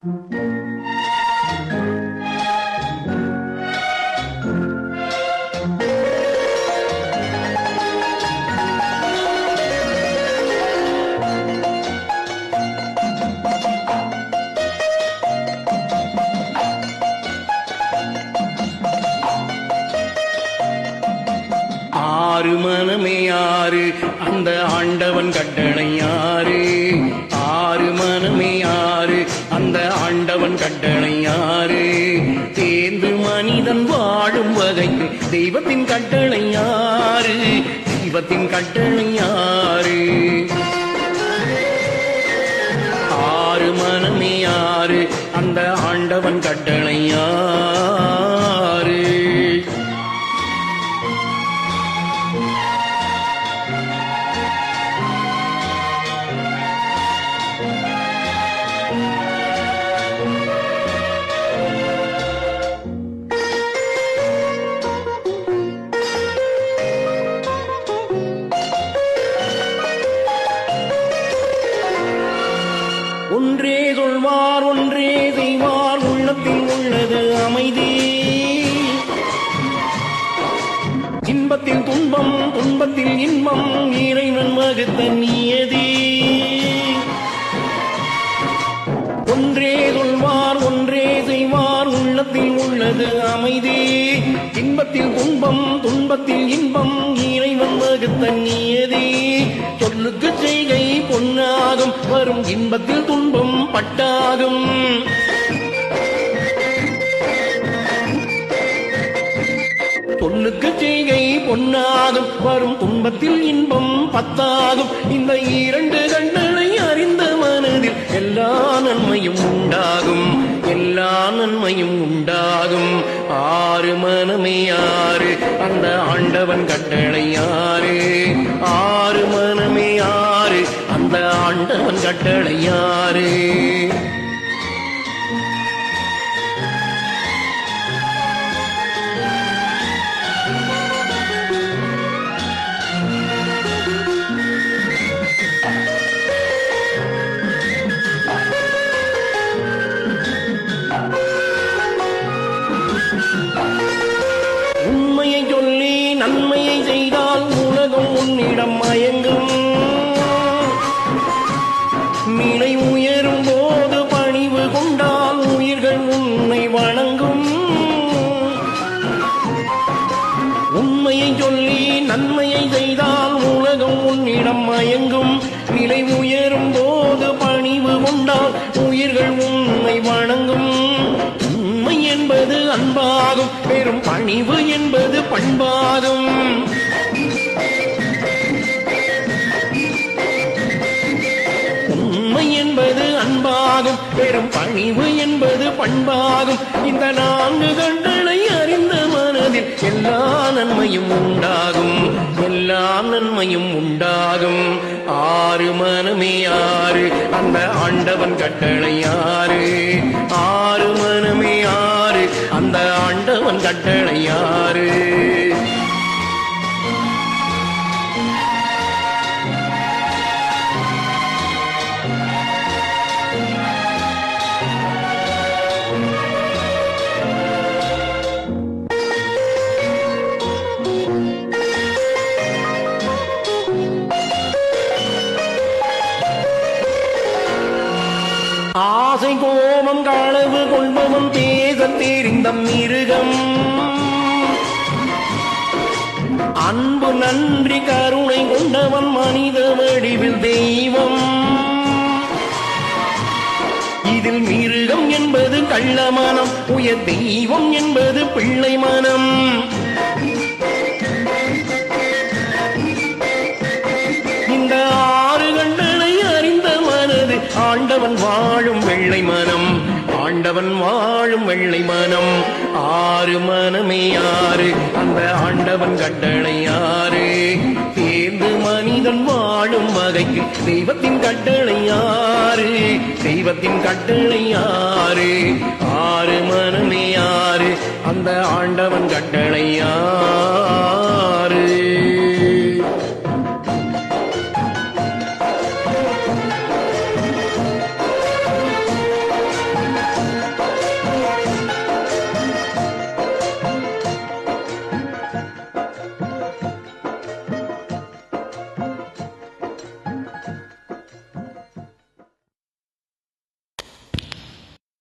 ஆறு மனமே ஆறு அந்த ஆண்டவன் கட்டளை ஆறு. ஆறு மனமே ஆறு அந்த ஆண்டவன் கட்டளை ஆறு. தேர்ந்து மனிதன் வாழும் வகைக்கு தெய்வத்தின் கட்டளை ஆறு. தெய்வத்தின் கட்டளை ஆறு. ஆறு மனமே ஆறு அந்த ஆண்டவன் கட்டளை ஆறு. ஒன்றே சொல்வார் ஒன்றே செய்வார் உள்ளத்தில் உள்ளது அமைதி. இன்பத்தில் துன்பம் துன்பத்தில் இன்பம் இறைவன் வகுத்த நியதி. ஒன்றே சொல்வார் ஒன்றே செய்வார் உள்ளத்தில் உள்ளது அமைதி. இன்பத்தில் துன்பம் துன்பத்தில் இன்பம் இறைவன் வகுத்த நியதி. சொல்லுக்கு செய்கை பொன்னாகும் வரும் இன்பத்தில் துன்பம் பட்டாகும். சொல்லுக்கு செய்கை பொன்னாகும் வரும் துன்பத்தில் இன்பம் பத்தாகும். இந்த இரண்டு கண்களை அறிந்த மனதில் எல்லா நன்மையும் உண்டாகும். எல்லா நன்மையும் உண்டாகும். ஆறு மனமே ஆறு அந்த ஆண்டவன் கட்டளை ஆறு. ஆறு மனமே ஆறு அந்த ஆண்டவன் கட்டளை ஆறு. உண்மையை சொல்லி நன்மையை செய்தால் உலகம் உன்னிடம் மயங்கும். நிலை உயரும் போது பணிவு கொண்டால் உயிர்கள் உன்னை வணங்கும். உண்மையை சொல்லி நன்மையை செய்தால் உலகம் உன்னிடம் மயங்கும். நிலை உயரும் போது பணிவு கொண்டால் உயிர்கள் உன்னை வணங்கும். உண்மை என்பது அன்பாகும் பெரும் பணிவு என்பது பண்பாகும். உண்மை என்பது அன்பாகும் பெரும் பணிவு என்பது பண்பாகும். இந்த நான்கு கண்களை அறிந்த மனதில் எல்லா நன்மையும் உண்டாகும். எல்லா நன்மையும் உண்டாகும். ஆறு மனமே ஆறு அந்த ஆண்டவன் கட்டளை ஆறு. ஆறு மனமே ஆறு அந்த ஆண்டவன் கட்டளை ஆறு. ஆசை கோபம் களவு கொள்பவன் பேச தெரிந்த மிருகம். அன்பு நன்றி கருணை கொண்டவன் மனித வடிவில் தெய்வம். இதில் மிருகம் என்பது கள்ள மனம், உயர் தெய்வம் என்பது பிள்ளை மனம். இந்த ஆறு கண்டனை அறிந்த மனது ஆண்டவன் வாழும் வெள்ளை மனம். ஆண்டவன் வாழும் வெள்ளை மனம். ஆறு மனமே ஆறு அந்த ஆண்டவன் கட்டளை ஆறு. தேர்ந்து மனிதன் வாழும் வகைக்கு தெய்வத்தின் கட்டளை ஆறு. தெய்வத்தின் கட்டளை ஆறு. ஆறு மனமே ஆறு அந்த ஆண்டவன் கட்டளை ஆறு.